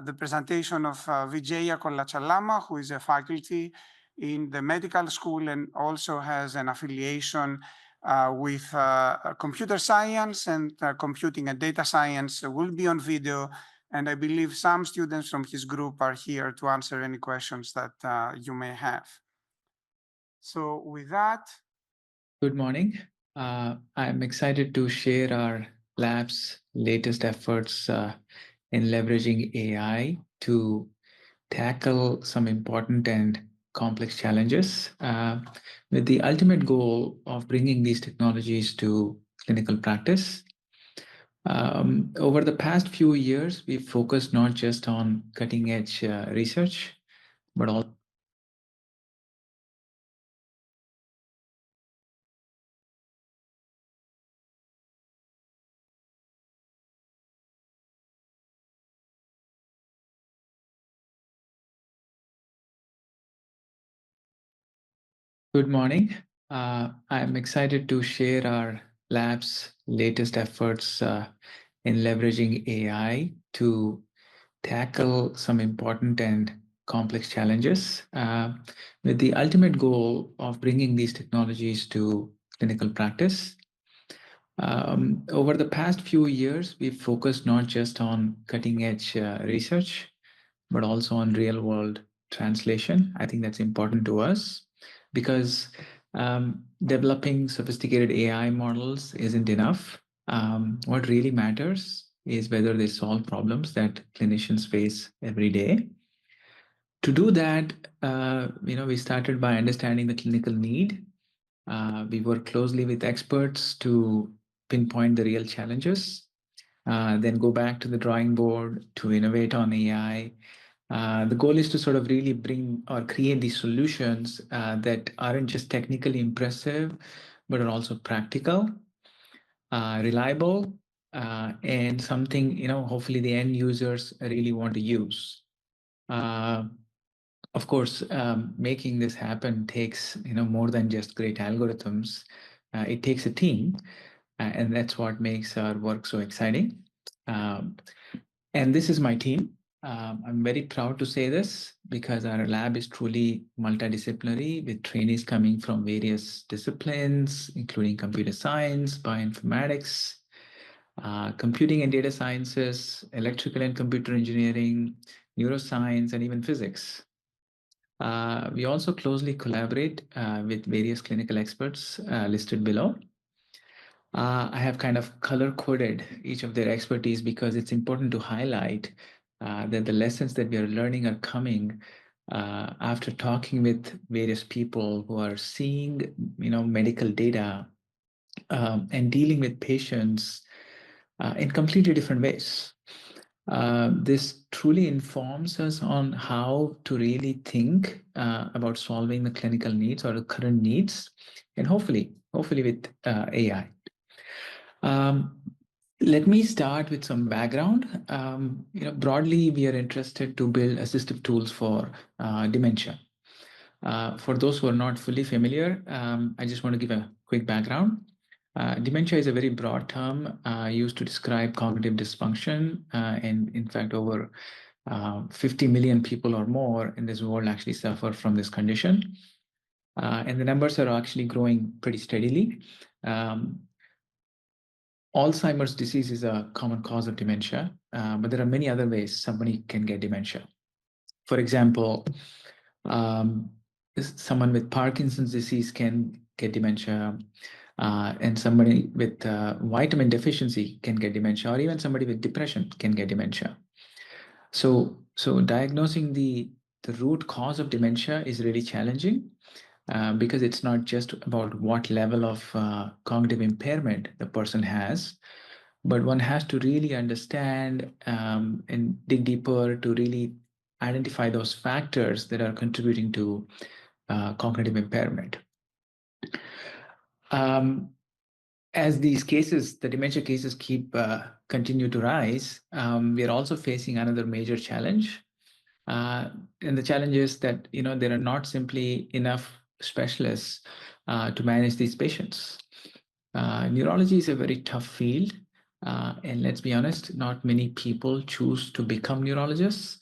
the presentation of Vijaya Kolachalama, who is a faculty in the medical school and also has an affiliation with computer science and computing and data science, will be on video. And I believe some students from his group are here to answer any questions that you may have. So with that. Good morning. I'm excited to share our lab's latest efforts in leveraging AI to tackle some important and complex challenges with the ultimate goal of bringing these technologies to clinical practice. Over the past few years, we've focused not just on cutting-edge research, but also Good morning. I'm excited to share our lab's latest efforts in leveraging AI to tackle some important and complex challenges with the ultimate goal of bringing these technologies to clinical practice. Over the past few years, we've focused not just on cutting-edge research, but also on real-world translation. I think that's important to us because developing sophisticated AI models isn't enough. What really matters is whether they solve problems that clinicians face every day. To do that, we started by understanding the clinical need. We work closely with experts to pinpoint the real challenges, then go back to the drawing board to innovate on AI. The goal is to sort of really bring or create these solutions that aren't just technically impressive, but are also practical, reliable, and something, hopefully the end users really want to use. Of course, making this happen takes, more than just great algorithms. It takes a team, and that's what makes our work so exciting. And this is my team. I'm very proud to say this because our lab is truly multidisciplinary with trainees coming from various disciplines, including computer science, bioinformatics, computing and data sciences, electrical and computer engineering, neuroscience, and even physics. We also closely collaborate with various clinical experts listed below. I have kind of color-coded each of their expertise because it's important to highlight that the lessons that we are learning are coming after talking with various people who are seeing, medical data and dealing with patients in completely different ways. This truly informs us on how to really think about solving the clinical needs or the current needs, and hopefully with AI. Let me start with some background. Broadly, we are interested to build assistive tools for dementia. For those who are not fully familiar, I just want to give a quick background. Dementia is a very broad term used to describe cognitive dysfunction, and in fact, over 50 million people or more in this world actually suffer from this condition. And the numbers are actually growing pretty steadily. Alzheimer's disease is a common cause of dementia, but there are many other ways somebody can get dementia. For example, someone with Parkinson's disease can get dementia, and somebody with vitamin deficiency can get dementia, or even somebody with depression can get dementia. So diagnosing the root cause of dementia is really challenging. Because it's not just about what level of cognitive impairment the person has, but one has to really understand and dig deeper to really identify those factors that are contributing to cognitive impairment. As these cases, the dementia cases continue to rise, we are also facing another major challenge. And the challenge is that, there are not simply enough specialists to manage these patients. Neurology is a very tough field And let's be honest, not many people choose to become neurologists.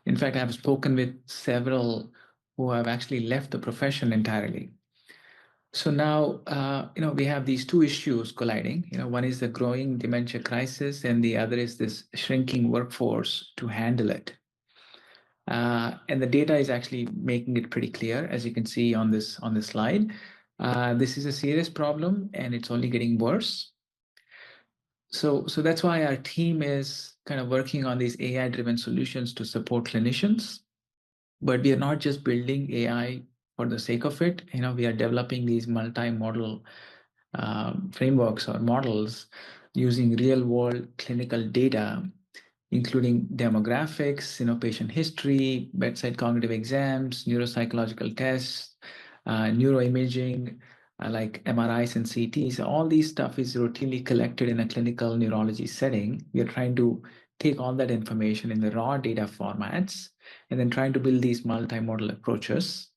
In fact, I've spoken with several who have actually left the profession entirely. So now, we have these two issues colliding. One is the growing dementia crisis, and the other is this shrinking workforce to handle it. And the data is actually making it pretty clear, as you can see on this slide. This is a serious problem, and it's only getting worse. So that's why our team is kind of working on these AI-driven solutions to support clinicians. But we are not just building AI for the sake of it. We are developing these multimodal frameworks or models using real-world clinical data, including demographics, patient history, bedside cognitive exams, neuropsychological tests, neuroimaging, like MRIs and CTs. All these stuff is routinely collected in a clinical neurology setting. We are trying to take all that information in the raw data formats and then trying to build these multimodal approaches.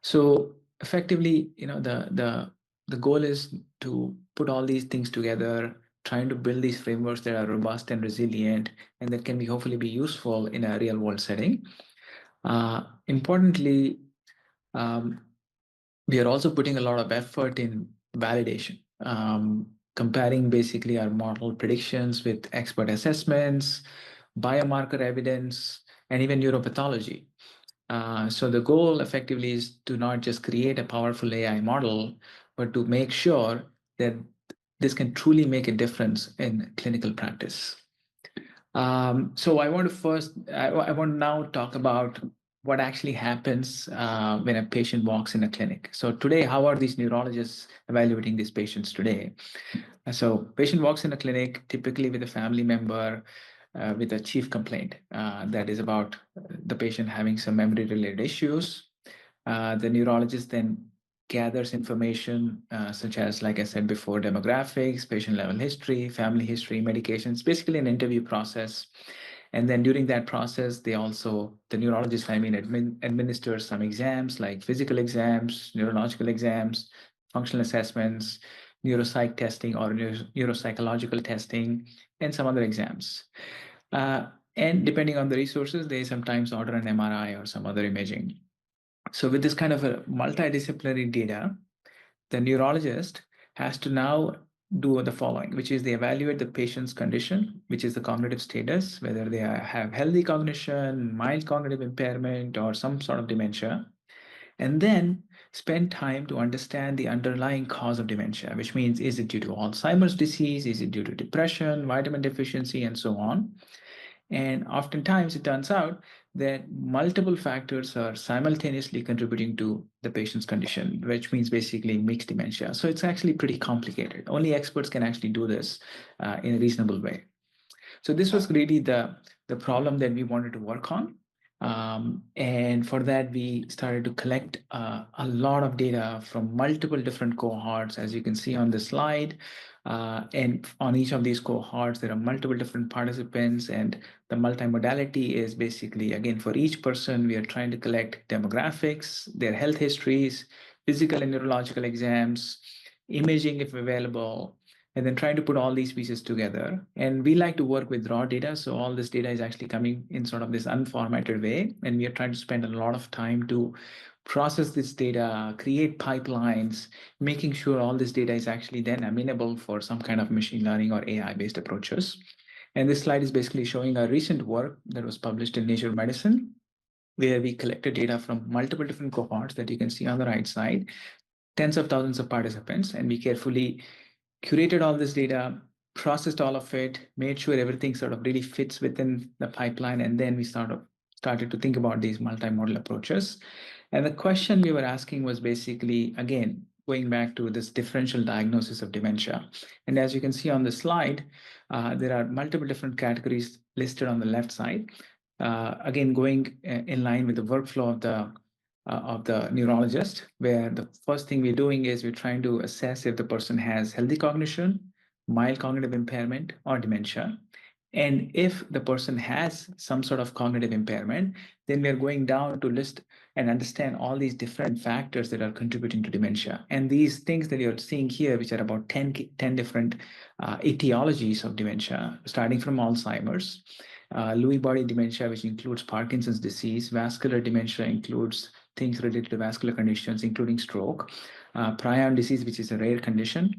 So effectively, the goal is to put all these things together, trying to build these frameworks that are robust and resilient, and that can be hopefully be useful in a real world setting. Importantly, we are also putting a lot of effort in validation, comparing basically our model predictions with expert assessments, biomarker evidence, and even neuropathology. So the goal effectively is to not just create a powerful AI model, but to make sure that this can truly make a difference in clinical practice. So I want to now talk about what actually happens when a patient walks in a clinic. So today, how are these neurologists evaluating these patients today? So patient walks in a clinic, typically with a family member, with a chief complaint that is about the patient having some memory-related issues. The neurologist then gathers information such as, like I said before, demographics, patient-level history, family history, medications, basically an interview process. And then during that process, the neurologist, administers some exams like physical exams, neurological exams, functional assessments, neuropsych testing or neuropsychological testing, and some other exams. And depending on the resources, they sometimes order an MRI or some other imaging. So with this kind of a multidisciplinary data, the neurologist has to now do the following, which is they evaluate the patient's condition, which is the cognitive status, whether they have healthy cognition, mild cognitive impairment, or some sort of dementia, and then spend time to understand the underlying cause of dementia, which means, is it due to Alzheimer's disease? Is it due to depression, vitamin deficiency, and so on? And oftentimes it turns out that multiple factors are simultaneously contributing to the patient's condition, which means basically mixed dementia. So it's actually pretty complicated. Only experts can actually do this in a reasonable way. So this was really the problem that we wanted to work on. And for that, we started to collect a lot of data from multiple different cohorts, as you can see on the slide. And on each of these cohorts, there are multiple different participants, and the multimodality is basically, again, for each person, we are trying to collect demographics, their health histories, physical and neurological exams, imaging if available, and then trying to put all these pieces together. And we like to work with raw data. So all this data is actually coming in sort of this unformatted way. And we are trying to spend a lot of time to process this data, create pipelines, making sure all this data is actually then amenable for some kind of machine learning or AI-based approaches. And this slide is basically showing our recent work that was published in Nature Medicine, where we collected data from multiple different cohorts that you can see on the right side, tens of thousands of participants, and we carefully curated all this data, processed all of it, made sure everything sort of really fits within the pipeline, and then we started to think about these multimodal approaches. And the question we were asking was basically, again, going back to this differential diagnosis of dementia. And as you can see on the slide, there are multiple different categories listed on the left side. Again, going in line with the workflow of the neurologist, where the first thing we're doing is we're trying to assess if the person has healthy cognition, mild cognitive impairment, or dementia. And if the person has some sort of cognitive impairment, then we're going down to list and understand all these different factors that are contributing to dementia. And these things that you're seeing here, which are about 10 different etiologies of dementia, starting from Alzheimer's, Lewy body dementia, which includes Parkinson's disease, vascular dementia includes things related to vascular conditions, including stroke, prion disease, which is a rare condition.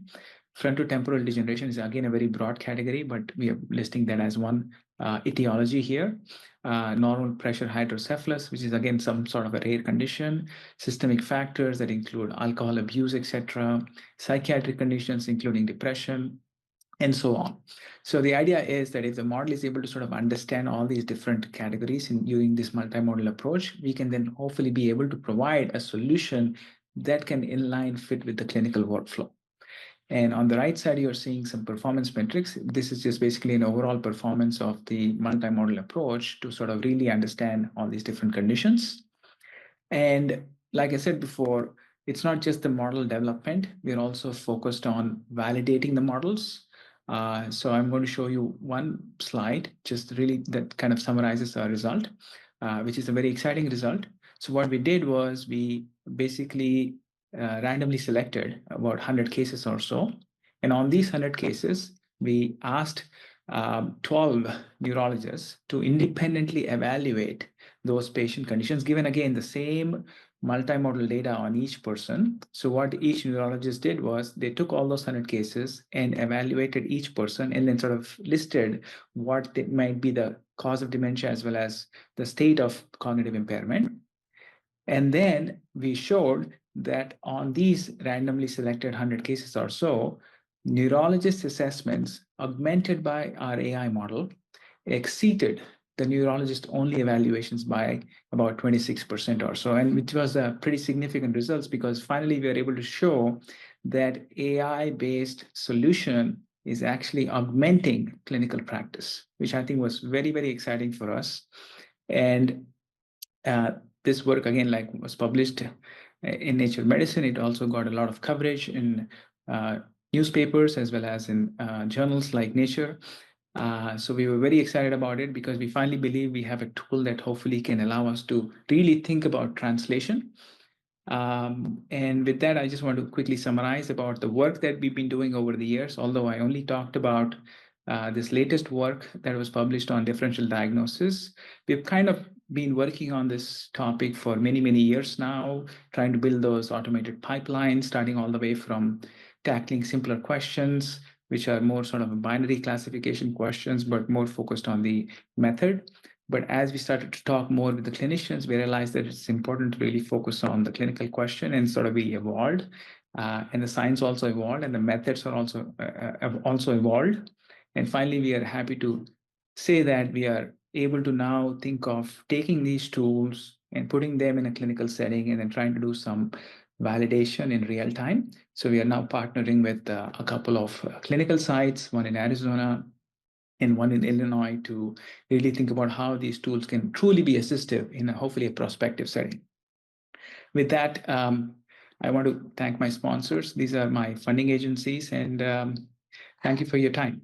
Frontotemporal degeneration is again a very broad category, but we are listing that as one etiology here. Normal pressure hydrocephalus, which is again some sort of a rare condition. Systemic factors that include alcohol abuse, etc. Psychiatric conditions, including depression, and so on. So the idea is that if the model is able to sort of understand all these different categories using this multimodal approach, we can then hopefully be able to provide a solution that can inline fit with the clinical workflow. And on the right side, you're seeing some performance metrics. This is just basically an overall performance of the multimodal approach to sort of really understand all these different conditions. And like I said before, it's not just the model development. We're also focused on validating the models. So I'm going to show you one slide, just really that kind of summarizes our result, which is a very exciting result. So what we did was we basically randomly selected about 100 cases or so. And on these 100 cases, we asked 12 neurologists to independently evaluate those patient conditions, given again the same multimodal data on each person. So what each neurologist did was they took all those 100 cases and evaluated each person and then sort of listed what might be the cause of dementia as well as the state of cognitive impairment. And then we showed that on these randomly selected 100 cases or so, neurologist assessments augmented by our AI model exceeded the neurologist only evaluations by about 26% or so, and which was a pretty significant results because finally we were able to show that AI-based solution is actually augmenting clinical practice, which I think was very, very exciting for us. And this work again, like was published in Nature Medicine. It also got a lot of coverage in newspapers as well as in journals like Nature. So we were very excited about it because we finally believe we have a tool that hopefully can allow us to really think about translation. And with that, I just want to quickly summarize about the work that we've been doing over the years, although I only talked about this latest work that was published on differential diagnosis. We've kind of been working on this topic for many, many years now, trying to build those automated pipelines, starting all the way from tackling simpler questions, which are more sort of binary classification questions, but more focused on the method. But as we started to talk more with the clinicians, we realized that it's important to really focus on the clinical question, and sort of we evolved. And the science also evolved, and the methods are also evolved. And finally, we are happy to say that we are able to now think of taking these tools and putting them in a clinical setting and then trying to do some validation in real time. So we are now partnering with a couple of clinical sites, one in Arizona and one in Illinois, to really think about how these tools can truly be assistive in hopefully a prospective setting. With that, I want to thank my sponsors. These are my funding agencies, and thank you for your time.